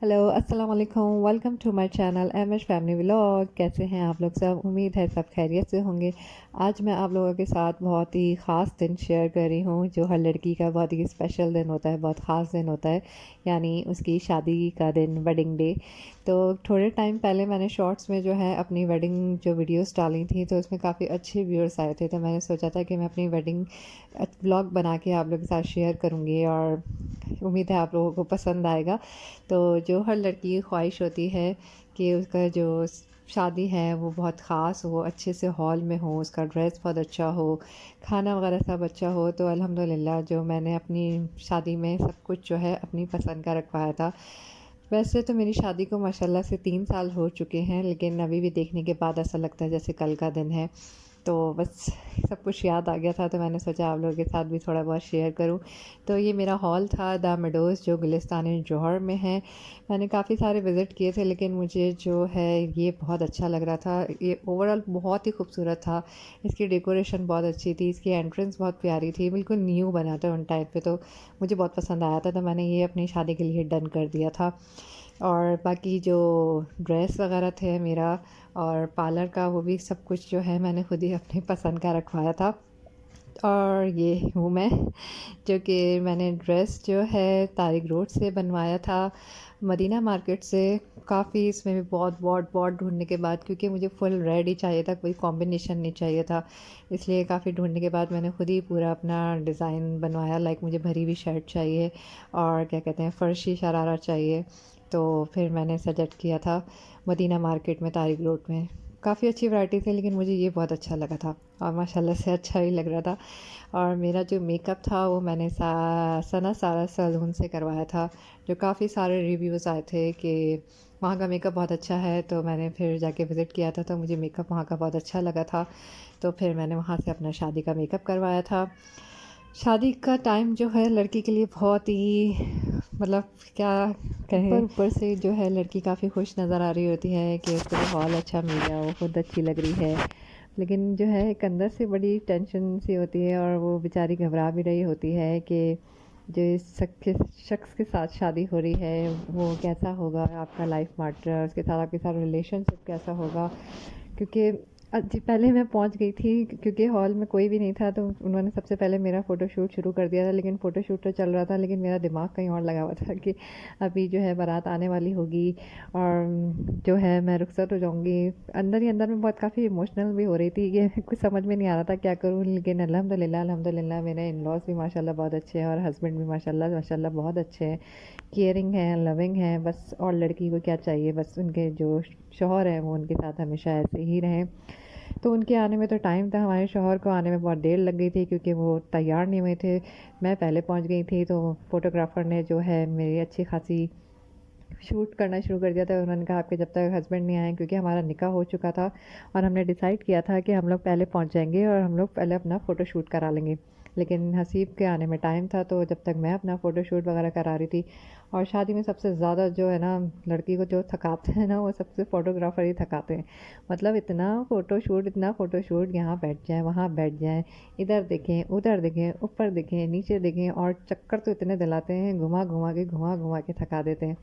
Hello अस्सलाम वालेकुम, welcome to my channel M H family vlog. कैसे हैं आप लोग सब? उम्मीद है सब खैरियत से होंगे। आज मैं आप लोगों के साथ बहुत ही ख़ास दिन शेयर कर रही हूँ, जो हर लड़की का बहुत ही स्पेशल दिन होता है, बहुत ख़ास दिन होता है, यानी उसकी शादी का दिन, वेडिंग डे। तो थोड़े टाइम पहले मैंने शॉर्ट्स में जो है अपनी वेडिंग जो वीडियोस डाली थी, तो उसमें काफ़ी अच्छे व्यूअर्स आए थे। तो मैंने सोचा था कि मैं अपनी वेडिंग व्लॉग बना के आप लोगों के साथ शेयर करूँगी, और उम्मीद है आप लोगों को पसंद आएगा। तो जो हर लड़की की ख्वाहिश होती है कि उसका जो शादी है वो बहुत ख़ास हो, अच्छे से हॉल में हो, उसका ड्रेस बहुत अच्छा हो, खाना वगैरह सब अच्छा हो, तो अल्हम्दुलिल्लाह जो मैंने अपनी शादी में सब कुछ जो है अपनी पसंद का रखवाया था। वैसे तो मेरी शादी को माशाल्लाह से 3 साल हो चुके हैं, लेकिन अभी भी देखने के बाद ऐसा लगता है जैसे कल का दिन है। तो बस सब कुछ याद आ गया था, तो मैंने सोचा आप लोगों के साथ भी थोड़ा बहुत शेयर करूं। तो ये मेरा हॉल था द मेडोज़, जो गुलिस्तान जौहर में है। मैंने काफ़ी सारे विज़िट किए थे, लेकिन मुझे जो है ये बहुत अच्छा लग रहा था। ये ओवरऑल बहुत ही खूबसूरत था। इसकी डेकोरेशन बहुत अच्छी थी, इसकी एंट्रेंस बहुत प्यारी थी, बिल्कुल न्यू बना था उन टाइम पे। तो मुझे बहुत पसंद आया था, तो मैंने ये अपनी शादी के लिए डन कर दिया था। और बाकी जो ड्रेस वगैरह थे मेरा और पार्लर का, वो भी सब कुछ जो है मैंने खुद ही अपनी पसंद का रखवाया था। और ये हूँ मैं, जो कि मैंने ड्रेस जो है तारिक रोड से बनवाया था, मदीना मार्केट से। काफ़ी इसमें भी बहुत बहुत बहुत ढूंढने के बाद, क्योंकि मुझे फुल रेड ही चाहिए था, कोई कॉम्बिनेशन नहीं चाहिए था, इसलिए काफ़ी ढूंढने के बाद मैंने खुद ही पूरा अपना डिज़ाइन बनवाया। लाइक मुझे भरी हुई शर्ट चाहिए और क्या कहते हैं फर्शी शरारा चाहिए। तो फिर मैंने सजेस्ट किया था मदीना मार्केट में, तारिक रोड में। काफ़ी अच्छी वैरायटी थी, लेकिन मुझे ये बहुत अच्छा लगा था, और माशाल्लाह से अच्छा भी लग रहा था। और मेरा जो मेकअप था वो मैंने सना सारा सैलून से करवाया था, जो काफ़ी सारे रिव्यूज़ आए थे कि वहाँ का मेकअप बहुत अच्छा है। तो मैंने फिर जाके विज़िट किया था, तो मुझे मेकअप वहाँ का बहुत अच्छा लगा था। तो फिर मैंने वहाँ से अपना शादी का मेकअप करवाया था। शादी का टाइम जो है लड़की के लिए बहुत ही, मतलब क्या कहें, ऊपर ऊपर से जो है लड़की काफ़ी खुश नज़र आ रही होती है कि उसको तो हॉल अच्छा मिल गया, वो खुद अच्छी लग रही है, लेकिन जो है एक अंदर से बड़ी टेंशन सी होती है, और वो बेचारी घबरा भी रही होती है कि जो इस शख्स के साथ शादी हो रही है वो कैसा होगा, आपका लाइफ पार्टनर, उसके साथ आपके साथ रिलेशनशिप कैसा होगा। क्योंकि जी पहले मैं पहुंच गई थी, क्योंकि हॉल में कोई भी नहीं था, तो उन्होंने सबसे पहले मेरा फ़ोटोशूट शुरू कर दिया था। लेकिन फ़ोटोशूट तो चल रहा था, लेकिन मेरा दिमाग कहीं और लगा हुआ था कि अभी जो है बारात आने वाली होगी, और जो है मैं रुखसत हो जाऊंगी। अंदर ही अंदर में बहुत काफ़ी इमोशनल भी हो रही थी, ये कुछ समझ में नहीं आ रहा था क्या करूँ। लेकिन अल्हम्दुलिल्लाह अल्हम्दुलिल्लाह मेरे इन लॉज भी माशाल्लाह बहुत अच्छे हैं, और हस्बैंड भी माशाल्लाह माशाल्लाह बहुत अच्छे हैं, केयरिंग हैं, लविंग हैं बस। और लड़की को क्या चाहिए, बस उनके जो शौहर हैं वो उनके साथ हमेशा ऐसे ही रहें। तो उनके आने में तो टाइम था, हमारे शौहर को आने में बहुत देर लग गई थी, क्योंकि वो तैयार नहीं हुए थे। मैं पहले पहुंच गई थी, तो फ़ोटोग्राफ़र ने जो है मेरी अच्छी खासी शूट करना शुरू कर दिया था। उन्होंने कहा आपके जब तक हस्बैंड नहीं आए, क्योंकि हमारा निकाह हो चुका था और हमने डिसाइड किया था कि हम लोग पहले पहुंच जाएंगे और हम लोग पहले अपना फ़ोटो शूट करा लेंगे। लेकिन हसीब के आने में टाइम था, तो जब तक मैं अपना फ़ोटो शूट वगैरह करा रही थी। और शादी में सबसे ज़्यादा जो है ना, लड़की को जो थकाते हैं ना, वो सबसे फ़ोटोग्राफ़र ही थकाते हैं। मतलब इतना फ़ोटो शूट, यहाँ बैठ जाएँ, वहाँ बैठ जाएँ, इधर देखें, उधर देखें, ऊपर देखें, नीचे देखें, और चक्कर तो इतने दिलाते हैं, घुमा घुमा के थका देते हैं।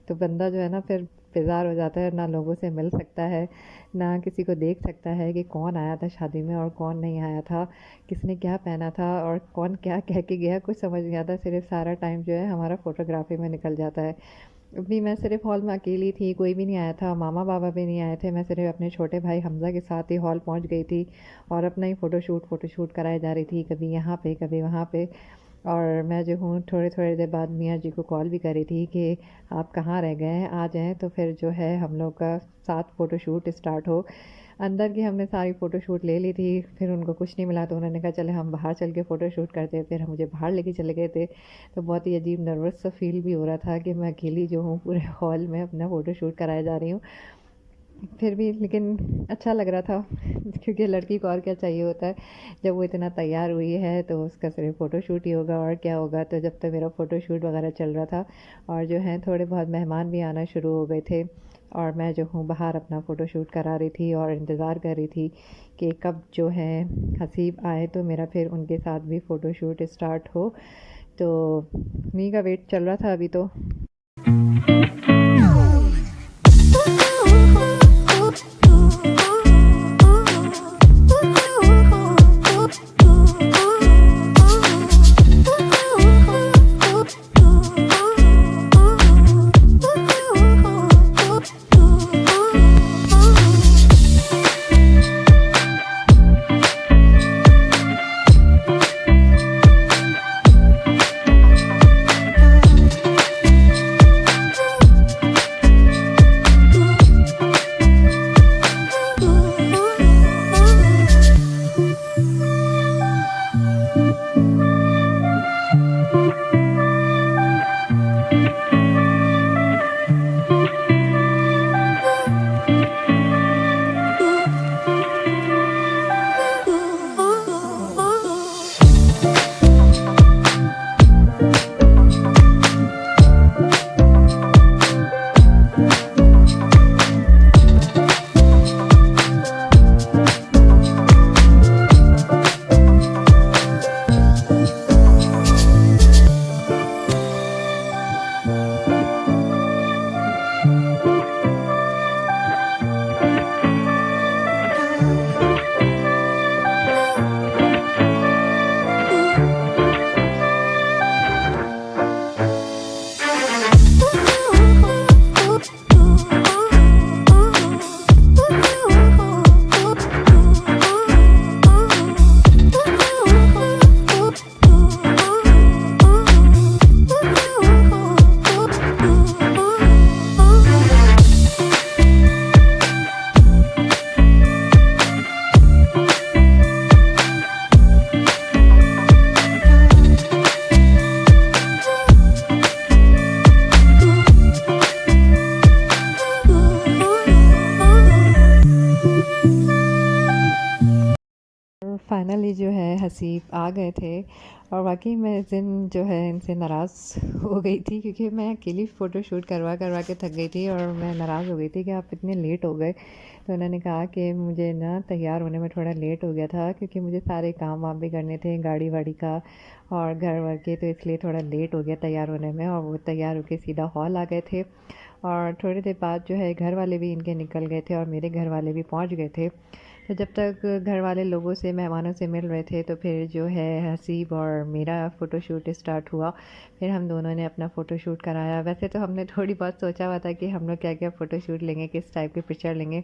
तो बंदा जो है ना फिर बेज़ार हो जाता है, ना लोगों से मिल सकता है, ना किसी को देख सकता है कि कौन आया था शादी में और कौन नहीं आया था, किसने क्या पहना था और कौन क्या कह के गया, कुछ समझ नहीं आता। सिर्फ सारा टाइम जो है हमारा फ़ोटोग्राफी में निकल जाता है। अभी मैं सिर्फ हॉल में अकेली थी, कोई भी नहीं आया था, मामा बाबा भी नहीं आए थे। मैं सिर्फ अपने छोटे भाई हमज़ा के साथ ही हॉल पहुंच गई थी, और अपना ही फ़ोटोशूट कराए जा रही थी, कभी यहाँ पे कभी वहाँ पे। और मैं जो हूँ थोड़े थोड़ी देर बाद मियाँ जी को कॉल भी करी थी कि आप कहाँ रह गए हैं, आ जाएँ, तो फिर जो है हम लोग का साथ फ़ोटोशूट स्टार्ट हो। अंदर की हमने सारी फ़ोटोशूट ले ली थी, फिर उनको कुछ नहीं मिला, तो उन्होंने कहा चले हम बाहर चल के फ़ोटोशूट करते हैं। फिर हम मुझे बाहर लेके चले गए थे। तो बहुत ही अजीब नर्वस सा फील भी हो रहा था कि मैं अकेली जो हूँ पूरे हॉल में अपना फ़ोटोशूट कराए जा रही हूँ। फिर भी लेकिन अच्छा लग रहा था क्योंकि लड़की को और क्या चाहिए होता है, जब वो इतना तैयार हुई है तो उसका सिर्फ फ़ोटोशूट ही होगा, और क्या होगा। तो जब तक मेरा फ़ोटोशूट वगैरह चल रहा था, और जो है थोड़े बहुत मेहमान भी आना शुरू हो गए थे, और मैं जो हूँ बाहर अपना फ़ोटोशूट करा रही थी और इंतज़ार कर रही थी कि कब जो है हसीब आए, तो मेरा फिर उनके साथ भी फ़ोटोशूट स्टार्ट हो। तो उन्हीं का वेट चल रहा था अभी तो। फाइनली जो है हसीब आ गए थे। और वाकई मैं इस दिन जो है इनसे नाराज़ हो गई थी, क्योंकि मैं अकेली फ़ोटो शूट करवा करवा के थक गई थी और मैं नाराज़ हो गई थी कि आप इतने लेट हो गए। तो उन्होंने कहा कि मुझे ना तैयार होने में थोड़ा लेट हो गया था, क्योंकि मुझे सारे काम वाम भी करने थे, गाड़ी वाड़ी का और घर वर के, तो इसलिए थोड़ा लेट हो गया तैयार होने में। और वो तैयार होके सीधा हॉल आ गए थे। और थोड़ी देर बाद जो है घर वाले भी इनके निकल गए थे और मेरे घर वाले भी पहुंच गए थे। तो जब तक घर वाले लोगों से, मेहमानों से मिल रहे थे, तो फिर जो है हसीब और मेरा फ़ोटोशूट स्टार्ट हुआ। फिर हम दोनों ने अपना फ़ोटोशूट कराया। वैसे तो हमने थोड़ी बहुत सोचा हुआ था कि हम लोग क्या क्या फ़ोटोशूट लेंगे, किस टाइप की पिक्चर लेंगे,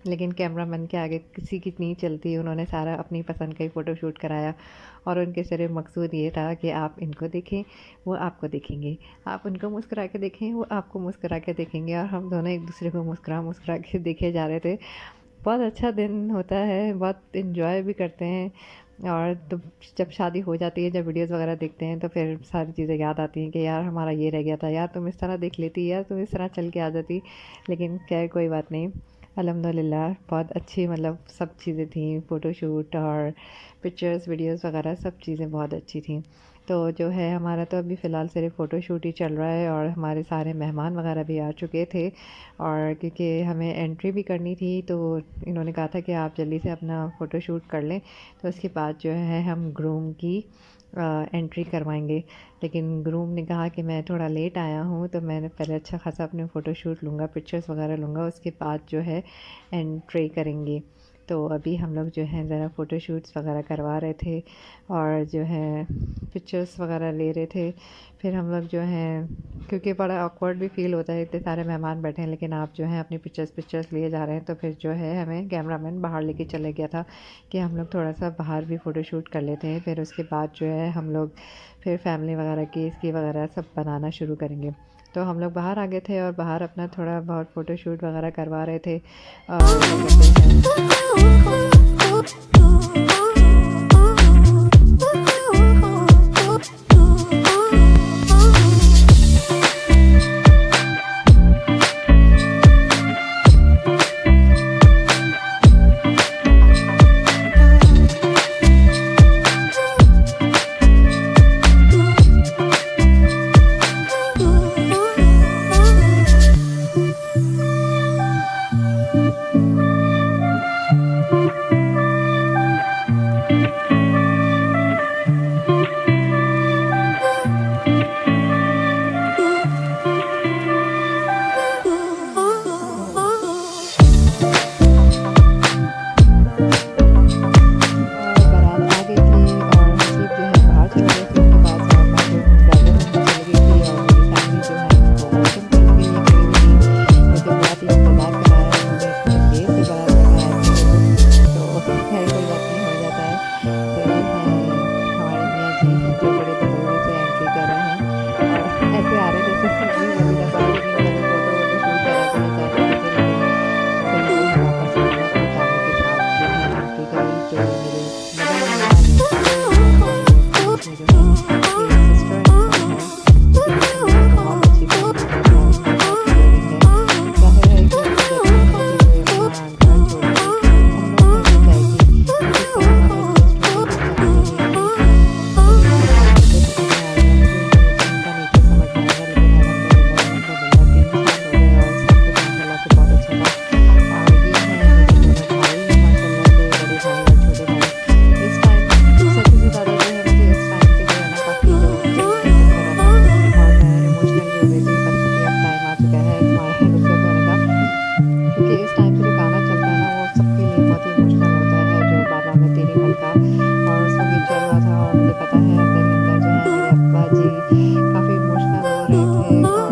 लेकिन कैमरामैन के आगे किसी की नहीं चलती। उन्होंने सारा अपनी पसंद का ही फ़ोटोशूट कराया। और उनके सिर्फ मकसूद ये था कि आप इनको देखें, वो आपको देखेंगे, आप उनको मुस्कुरा के देखें, वो आपको मुस्कुरा के देखेंगे। और हम दोनों एक दूसरे को मुस्कुरा मुस्कुरा के देखे जा रहे थे। बहुत अच्छा दिन होता है, बहुत इन्जॉय भी करते हैं। और तो जब शादी हो जाती है, जब वीडियोज़ वगैरह देखते हैं, तो फिर सारी चीज़ें याद आती हैं कि यार हमारा ये रह गया था, यार तुम इस तरह देख लेती, यार तुम इस तरह चल के आ जाती। लेकिन खैर कोई बात नहीं, अल्हम्दुलिल्लाह बहुत अच्छी, मतलब सब चीज़ें थी, फ़ोटोशूट और पिक्चर्स वीडियोज़ वगैरह सब चीज़ें बहुत अच्छी थी। तो जो है हमारा तो अभी फ़िलहाल सिर्फ फ़ोटोशूट ही चल रहा है और हमारे सारे मेहमान वगैरह भी आ चुके थे। और क्योंकि हमें एंट्री भी करनी थी, तो इन्होंने कहा था कि आप जल्दी से अपना फ़ोटोशूट कर लें, तो उसके बाद जो है हम ग्रूम की एंट्री करवाएंगे। लेकिन ग्रूम ने कहा कि मैं थोड़ा लेट आया हूँ, तो मैंने पहले अच्छा खासा अपने फ़ोटोशूट लूँगा, पिक्चर्स वगैरह लूँगा, उसके बाद जो है एंट्री करेंगे। तो अभी हम लोग जो है ज़रा फ़ोटोशूट्स वगैरह करवा रहे थे और जो है पिक्चर्स वगैरह ले रहे थे। फिर हम लोग जो हैं, क्योंकि बड़ा ऑकवर्ड भी फ़ील होता है, इतने सारे मेहमान बैठे हैं लेकिन आप जो हैं अपनी पिक्चर्स लिए जा रहे हैं, तो फिर जो है हमें कैमरामैन बाहर लेके चले गया था कि हम लोग थोड़ा सा बाहर भी फ़ोटोशूट कर लेते हैं। फिर उसके बाद जो है हम लोग फिर फैमिली वगैरह की इसकी वगैरह सब बनाना शुरू करेंगे। तो हम लोग बाहर आ गए थे और बाहर अपना थोड़ा बहुत फ़ोटोशूट वगैरह करवा रहे थे। क्या कहते हैं, और बारात आ गई थी और हसीब जो है बाहर चले गए थे उनके पास, और मैं जो हूँ ड्राइवर रूम में चली गई थी। और मेरी फैमिली जो है उनको वेलकम करने के लिए खड़ी हुई थी, क्योंकि बहुत ही इंतज़ार कराया उन्होंने, इतने देर से बारात लेकर आए थे वो लोग। तो खैर कोई बात नहीं, हो जाता है। तो ये हैं हमारे मियाँ जी, जो बड़े धड़ल्ले से एंट्री कर रहे हैं और ऐसे आ रहे हैं जैसे पहली पहली दफ़ा, लेकिन कभी फ़ोटो वोटो शूट करा के नहीं जा चुके थे। लेकिन फिर जो है वापस आ गए अपनी फैमिली के साथ, जो है एंट्री करी। तो मेरे मदर इन लॉ, मेरे फादर इन लॉ और मेरे बीच में जो है एक सिस्टर इन लॉ है, जो कि माशाल्लाह बहुत अच्छी फैमिली है, बहुत बहुत केयरिंग है। ज़ाहिर है कि ऐसे बच्चे हैं कि कोई अपना घर छोड़ के हम लोग घर में जाएगी, मैं किस तरह एडजस्ट होंगी, किस तरह रहेगी। लेकिन जो है मुझे समझ में आ गया, मुझे उनका नेचर समझ में आ गया। लेकिन अल्हम्दुलिल्लाह अल्हम्दुलिल्लाह 3 साल हो गए और सब कुछ माशाल्लाह से बहुत अच्छा था। और ये हैं मेरे दोनों भाई, माशाल्लाह से बड़े भाई और छोटे भाई। इस टाइम सच्ची से ज़्यादा जो है मुझे इस टाइम पे जो है ना काफ़ी जो दिल धड़क रहा था और मैं इमोशनल भी हो गई थी, बस कि अब टाइम आ चुका है तुम्हारा रुखसत होने का। क्योंकि इस टाइम पे जो गाना चलता है ना, वो सबके लिए बहुत ही इमोशनल होता है, जो बाबा मैं तेरी मलका। और उस वक़्त ये चल रहा था और मुझे पता है अंदर ही अंदर जो है मेरे अब्बा जी काफ़ी इमोशनल हो रहे थे। और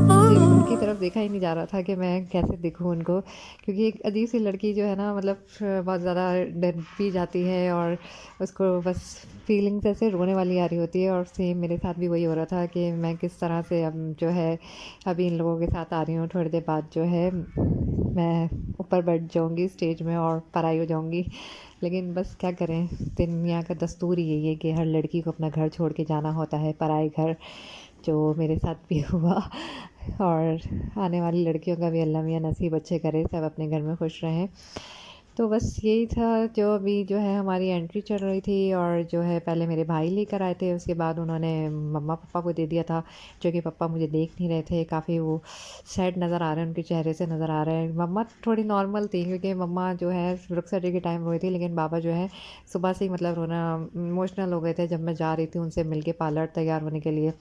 मुझे उनकी तरफ देखा ही नहीं जा रहा था कि मैं कैसे देखूँ उनको, क्योंकि एक अजीब सी लड़की जो है ना, मतलब बहुत ज़्यादा डर भी जाती है और उसको बस फीलिंग्स ऐसे रोने वाली आ रही होती है। और सेम मेरे साथ भी वही हो रहा था कि मैं किस तरह से अब जो है अभी इन लोगों के साथ आ रही हूँ, थोड़ी देर बाद जो है मैं ऊपर बैठ जाऊँगी स्टेज में और पराई हो जाऊँगी। लेकिन बस क्या करें, दुनिया का दस्तूर ही यही है कि हर लड़की को अपना घर छोड़ के जाना होता है, पराए घर, जो मेरे साथ भी हुआ। और आने वाली लड़कियों का भी अल्लाह मियाँ नसीब अच्छे करे, सब अपने घर में खुश रहें। तो बस यही था जो अभी जो है हमारी एंट्री चल रही थी। और जो है पहले मेरे भाई लेकर आए थे, उसके बाद उन्होंने मम्मा पापा को दे दिया था, जो कि पापा मुझे देख नहीं रहे थे, काफ़ी वो सैड नज़र आ रहे हैं, उनके चेहरे से नज़र आ रहे हैं। मम्मा थोड़ी नॉर्मल थी क्योंकि मम्मा जो है रुखसती के टाइम रोई थी, लेकिन बाबा जो है सुबह से ही मतलब रोना इमोशनल हो गए थे जब मैं जा रही थी उनसे मिल के पार्लर तैयार होने के लिए।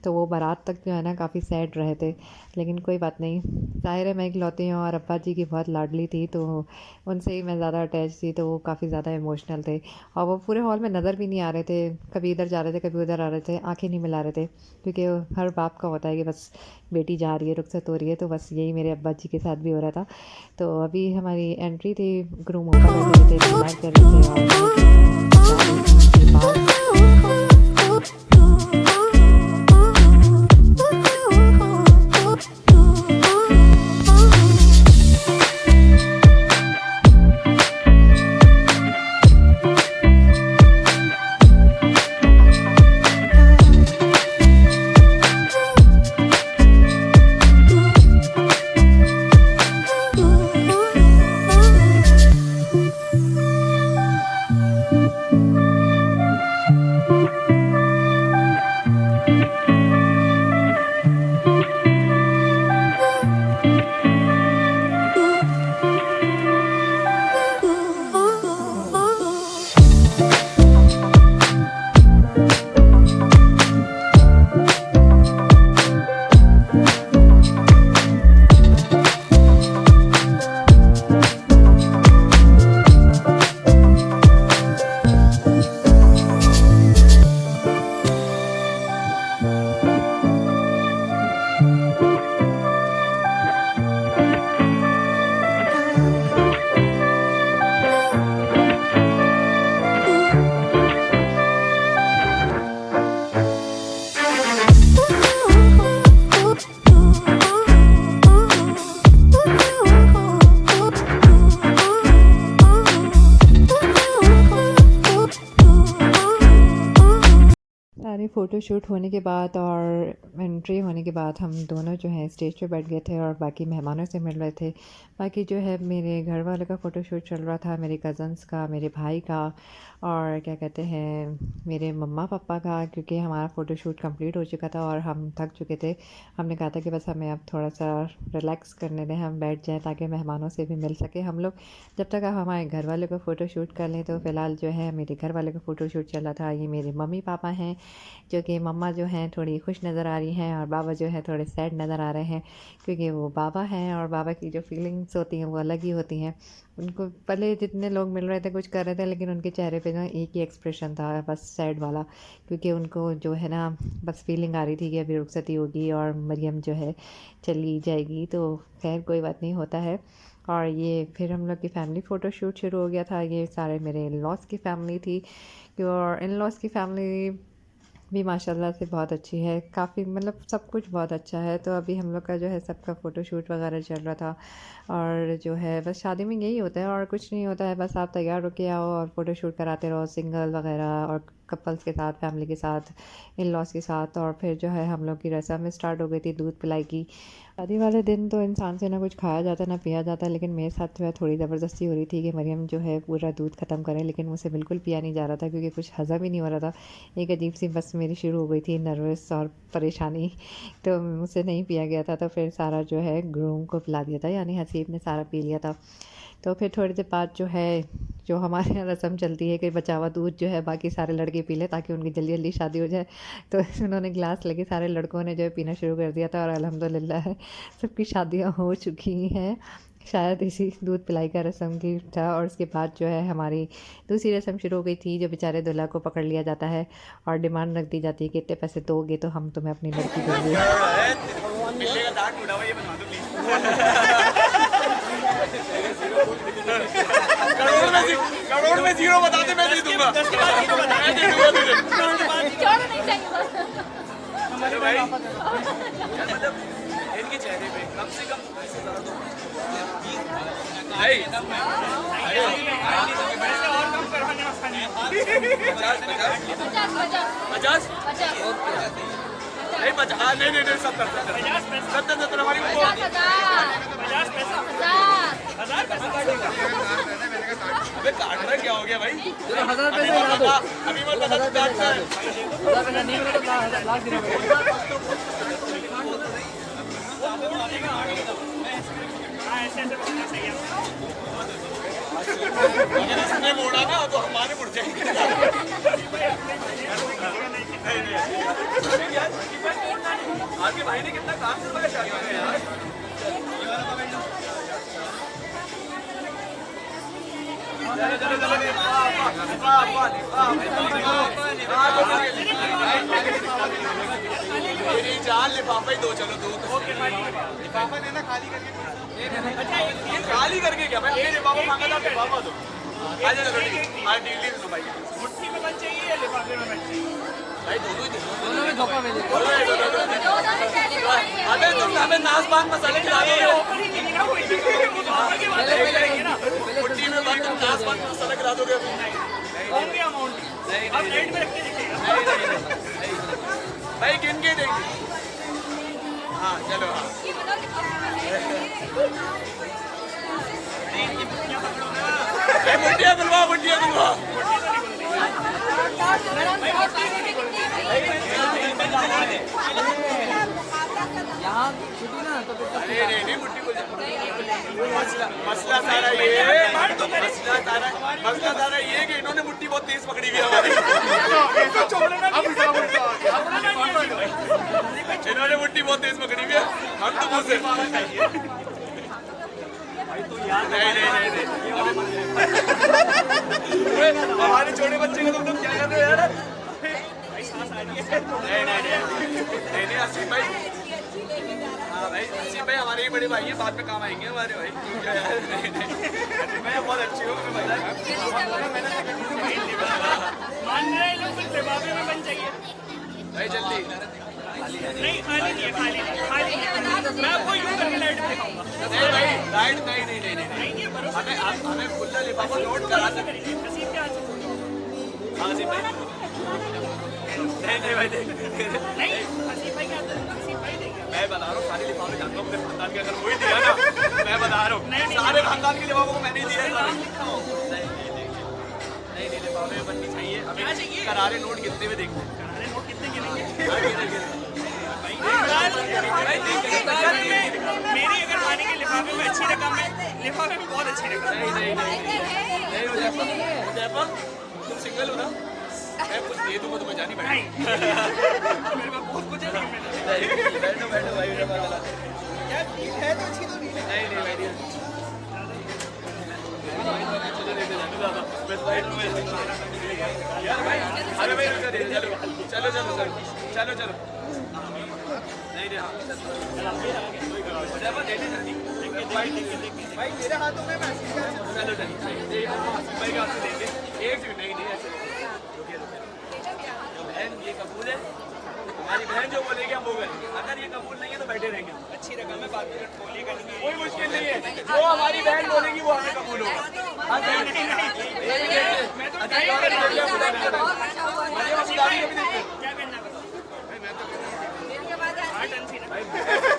तो वो बारात तक जो है ना काफ़ी सैड रहे थे, लेकिन कोई बात नहीं। ज़ाहिर है मैं इकलौती हूँ और अब्बा जी की बहुत लाडली थी, तो उनसे ही मैं ज़्यादा अटैच थी, तो वो काफ़ी ज़्यादा इमोशनल थे। और वो पूरे हॉल में नज़र भी नहीं आ रहे थे, कभी इधर जा रहे थे कभी उधर आ रहे थे, आंखें नहीं मिला रहे थे, क्योंकि हर बाप का होता है कि बस बेटी जा रही है, रुखसत हो रही है। तो बस यही मेरे अब्बा जी के साथ भी हो रहा था। तो अभी हमारी एंट्री थी, ग्रूम ऊपर बैठे हुए थे, इंतज़ार कर रहे थे, और मैं जो हूँ जा रही थी उनके पास। सारे फ़ोटोशूट होने के बाद और एंट्री होने के बाद हम दोनों जो है स्टेज पे बैठ गए थे और बाकी मेहमानों से मिल रहे थे। बाकी जो है मेरे घर वालों का फ़ोटोशूट चल रहा था, मेरे कज़न्स का, मेरे भाई का, और क्या कहते हैं मेरे मम्मा पापा का, क्योंकि हमारा फ़ोटोशूट कंप्लीट हो चुका था और हम थक चुके थे। हमने कहा था कि बस हमें अब थोड़ा सा रिलैक्स करने दें, हम बैठ जाएँ ताकि मेहमानों से भी मिल सके हम लोग, जब तक हम हमारे घर वालों का फ़ोटोशूट कर लें। तो फ़िलहाल जो है मेरे घर वालों का फ़ोटोशूट चला था। ये मेरे मम्मी पापा हैं, जो कि मम्मा जो हैं थोड़ी खुश नज़र आ रही हैं और बाबा जो है थोड़े सैड नज़र आ रहे हैं, क्योंकि वो बाबा हैं और बाबा की जो फीलिंग्स होती हैं वो अलग ही होती हैं। उनको पहले जितने लोग मिल रहे थे कुछ कर रहे थे, लेकिन उनके चेहरे पे ना एक ही एक्सप्रेशन था, बस सैड वाला, क्योंकि उनको जो है ना बस फीलिंग आ रही थी कि अभी रुखसती होगी और मरियम जो है चली जाएगी। तो खैर कोई बात नहीं, होता है। और ये फिर हम लोग की फ़ैमिली फ़ोटो शूट शुरू हो गया था। ये सारे मेरे इन लॉज़ की फ़ैमिली थी, और इन लॉज़ की फ़ैमिली भी माशाल्लाह से बहुत अच्छी है, काफ़ी मतलब सब कुछ बहुत अच्छा है। तो अभी हम लोग का जो है सबका फ़ोटोशूट वगैरह चल रहा था। और जो है बस शादी में यही होता है और कुछ नहीं होता है, बस आप तैयार होके आओ और फ़ोटोशूट कराते रहो, सिंगल वगैरह और कपल्स के साथ, फैमिली के साथ, इन लॉज़ के साथ। और फिर जो है हम लोग की रस्म स्टार्ट हो गई थी दूध पिलाई की। शादी वाले दिन तो इंसान से ना कुछ खाया जाता ना पिया जाता, लेकिन मेरे साथ जो है थोड़ी ज़बरदस्ती हो रही थी कि मरियम जो है पूरा दूध ख़त्म करे, लेकिन मुझसे बिल्कुल पिया नहीं जा रहा था क्योंकि कुछ हज़म ही नहीं हो रहा था। एक अजीब सी बस मेरी शुरू हो गई थी, नर्वस और परेशानी, तो मुझसे नहीं पिया गया था। तो फिर सारा जो है ग्रूम को पिला दिया था, यानी हसीब ने सारा पी लिया था। तो फिर थोड़ी देर बाद जो है जो हमारे यहाँ रस्म चलती है कि बचा हुआ दूध जो है बाकी सारे लड़के पी लें ताकि उनकी जल्दी जल्दी शादी हो जाए। तो उन्होंने गिलास लेके सारे लड़कों ने जो है पीना शुरू कर दिया था, और अल्हम्दुलिल्लाह सबकी शादियाँ हो चुकी हैं। शायद इसी दूध पिलाई का रस्म की था। और उसके बाद जो है हमारी दूसरी रस्म शुरू हो गई थी, जो बेचारे दूल्हा को पकड़ लिया जाता है और डिमांड रख दी जाती है कि इतने पैसे दोगे तो हम तुम्हें अपनी लड़की देंगे। करोड़ में जीरो बता दे, मैं दे दूंगा। मैं दे दूंगा तुझे। नहीं चाहिए भाई, मतलब इनके चेहरे पे कम से कम पैसे ज़्यादा तो और कम करवाने वाला नहीं। 50 नहीं 50 नहीं 70 70 70 हमारी 50 पैसा 50 1000 चलो 1000 पैसे लगा दो, अभी मत बता तू डांट रहा है। 1000 पैसा नहीं मिला तो लाख देना पड़ेगा। अगर इसने मोड़ा ना तो हमारे मुड़ जाएंगे। आपके भाई ने कितना काम करवाया शादी में यार। मेरी जान लिफाफा ही दो, चलो दो लिफाफा देना खाली करके, खाली करके क्या भाई, अपने लिफाफा मांगा था लिफाफा दो। अच्छा चलो ठीक है, हाँ डील ली दो भाई। मुट्ठी में बन चाहिए या लिफाफे में बन चाहिए भाई? दोनों ही दे दो। दोनों में धोखा मिलेगा। अबे तुम हमें नाशपान मसाले खिला दोगे। मुट्ठी में बंद तुम नाशपान मसाला खिला दोगे अभी? भाई गिन के देंगे। हाँ चलो हाँ। मुट्ठियाँ खुलवा, मुट्ठियाँ खुलवा। यहाँ छुट्टी ना तो फिर नहीं मुट्ठी खुल जाए। मसला सारा ये कि इन्होंने मुट्ठी बहुत तेज पकड़ी हुई है हमारी। इन्होंने मुट्ठी बहुत तेज पकड़ी हुई है, हम तो मुझसे नहीं हमारे छोटे बच्चे को तुम लोग क्या कर रहे हो यार? नहीं आसिफ भाई, हाँ भाई आसिफ भाई हमारे ही बड़े भाई हैं, बाद में काम आएंगे हमारे भाई। मैं बहुत अच्छी हूँ, मैं बता भाई जल्दी नहीं, खाली नहीं है, खाली मैं आपको यूं करके लाइट में दिखाऊंगा। नहीं भाई लाइट नहीं हमें खुला लिफाफा नोट करा सकते हैं। हाँ जी भाई नहीं भाई नहीं मैं बता रहा हूँ, सारे लिफाफे जानता हूँ अपने खानदान के, अगर वही दिया ना मैं बता रहा हूँ सारे खानदान के लिफाफों को मैंने ही दिया है। नहीं लिफाफे में बननी चाहिए हमें, करारे नोट गिनते हुए देखते हैं। करारे नोट कितने गिनेंगे? मेरी अगर मानेंगे लिफाफे में अच्छी रकम है, लिफाफे में बहुत अच्छी रकम। नहीं हो तुम सिंगल हो ना, मैं कुछ दे दूंगा तुम्हें, जानी भाई मेरे पास बहुत कुछ है। बैठो भाई यार, है तो अच्छी तो नहीं भाई यार भाई अरे भाई चलो नहीं हाँ भाई मेरे हाथों में चलो भाई का देंगे एक नहीं ऐसे बहन ये कबूल है, हमारी बहन जो बोलेगी हम वो करेंगे, अगर ये कबूल नहीं है तो बैठे रहेंगे। अच्छी रकम है, बात बोली करेंगे, कोई मुश्किल नहीं है, जो हमारी बहन बोलेगी वो हमें कबूल होगा।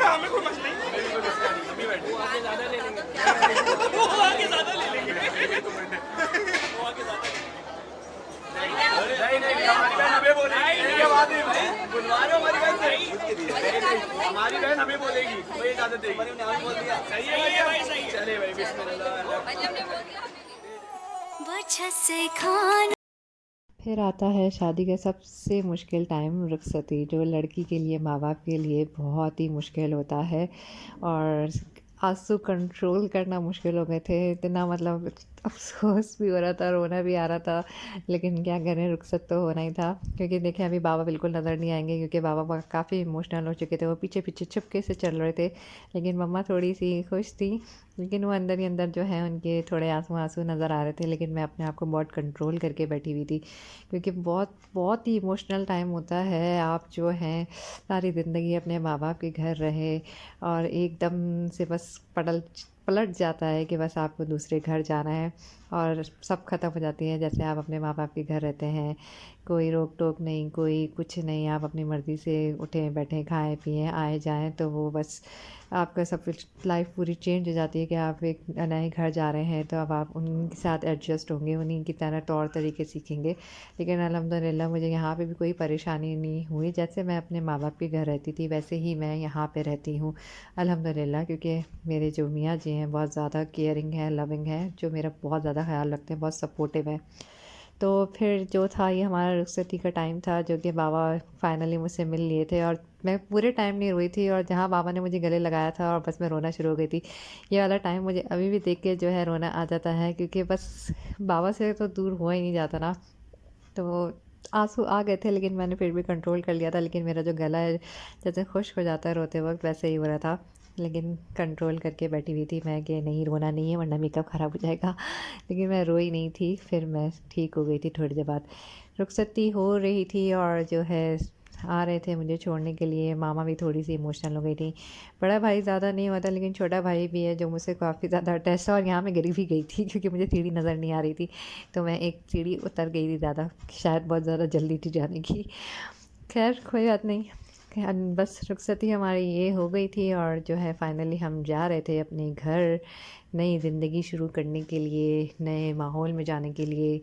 हमें कोई मसला नहीं, आगे ज़्यादा ले लेंगे, वो आगे ज़्यादा ले लेंगे, वो आगे ज़्यादा नहीं हमारी बहन हमें बोलेगी, बुलवा रहे हो हमारी बहन नहीं, हमारी बहन हमें बोलेगी तो ये इजाजत देगी। बोल दिया सही है भाई, सही चले भाई बिस्मिल्लाह। फिर आता है शादी का सबसे मुश्किल टाइम, रुखसती, जो लड़की के लिए, माँ बाप के लिए बहुत ही मुश्किल होता है। और आंसू कंट्रोल करना मुश्किल हो गए थे, इतना मतलब अफसोस भी हो रहा था, रोना भी आ रहा था, लेकिन क्या करें, रुखसत तो होना ही था। क्योंकि देखें अभी बाबा बिल्कुल नज़र नहीं आएंगे, क्योंकि बाबा काफ़ी इमोशनल हो चुके थे, वो पीछे पीछे छुपके से चल रहे थे। लेकिन मम्मा थोड़ी सी खुश थी, लेकिन वो अंदर ही अंदर जो है उनके थोड़े आंसू नज़र आ रहे थे। लेकिन मैं अपने आप को बहुत कंट्रोल करके बैठी हुई थी, क्योंकि बहुत ही इमोशनल टाइम होता है। आप जो हैं सारी ज़िंदगी अपने माँ बाप के घर रहे और एकदम से बस पलट जाता है कि बस आपको दूसरे घर जाना है और सब ख़त्म हो जाती है। जैसे आप अपने माँ बाप के घर रहते हैं, कोई रोक टोक नहीं, कोई कुछ नहीं, आप अपनी मर्ज़ी से उठें बैठें खाएं पिएं आए जाएं, तो वो बस आपका सब कुछ लाइफ पूरी चेंज हो जाती है कि आप एक नए घर जा रहे हैं, तो अब आप उनके साथ एडजस्ट होंगे, उन्हीं की तरह तौर तरीके सीखेंगे। लेकिन अल्हम्दुलिल्लाह मुझे यहाँ पे भी कोई परेशानी नहीं हुई। जैसे मैं अपने माँ बाप के घर रहती थी वैसे ही मैं यहाँ पे रहती हूँ अल्हम्दुलिल्लाह, क्योंकि मेरे जो मियाँ जी हैं बहुत ज़्यादा केयरिंग हैं, लविंग हैं, जो मेरा बहुत ज़्यादा ख्याल रखते हैं, बहुत सपोर्टिव हैं। तो फिर जो था ये हमारा रुखसती का टाइम था, जो कि बाबा फाइनली मुझसे मिल लिए थे और मैं पूरे टाइम नहीं रोई थी, और जहाँ बाबा ने मुझे गले लगाया था और बस मैं रोना शुरू हो गई थी। ये वाला टाइम मुझे अभी भी देख के जो है रोना आ जाता है, क्योंकि बस बाबा से तो दूर हुआ ही नहीं जाता ना। तो आंसू आ गए थे लेकिन मैंने फिर भी कंट्रोल कर लिया था। लेकिन मेरा जो गला है जैसे खुश्क हो जाता है रोते वक्त, वैसे ही हो रहा था, लेकिन कंट्रोल करके बैठी हुई थी मैं कि नहीं रोना नहीं है वरना मेकअप ख़राब हो जाएगा। लेकिन मैं रोई नहीं थी, फिर मैं ठीक हो गई थी थोड़ी देर बाद। रुखसती हो रही थी और जो है आ रहे थे मुझे छोड़ने के लिए, मामा भी थोड़ी सी इमोशनल हो गई थी। बड़ा भाई ज़्यादा नहीं होता, लेकिन छोटा भाई भी है जो मुझसे काफ़ी ज़्यादा अटैच था, और यहाँ मैं गिरी भी गई थी क्योंकि मुझे सीढ़ी नज़र नहीं आ रही थी, तो मैं एक सीढ़ी उतर गई थी ज़्यादा, शायद बहुत ज़्यादा जल्दी थी जाने की। खैर कोई बात नहीं, बस रुखसती हमारी ये हो गई थी और जो है फाइनली हम जा रहे थे अपने घर, नई ज़िंदगी शुरू करने के लिए, नए माहौल में जाने के लिए,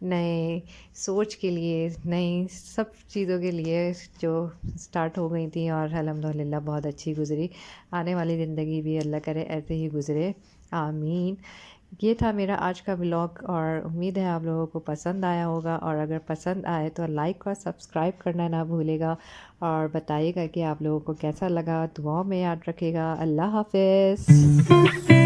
नए सोच के लिए, नई सब चीज़ों के लिए जो स्टार्ट हो गई थी, और अल्हम्दुलिल्लाह बहुत अच्छी गुज़री। आने वाली ज़िंदगी भी अल्लाह करे ऐसे ही गुज़रे, आमीन। ये था मेरा आज का व्लॉग और उम्मीद है आप लोगों को पसंद आया होगा, और अगर पसंद आए तो लाइक और सब्सक्राइब करना ना भूलेगा, और बताइएगा कि आप लोगों को कैसा लगा। दुआओं में याद रखेगा। अल्लाह हाफ़िज़।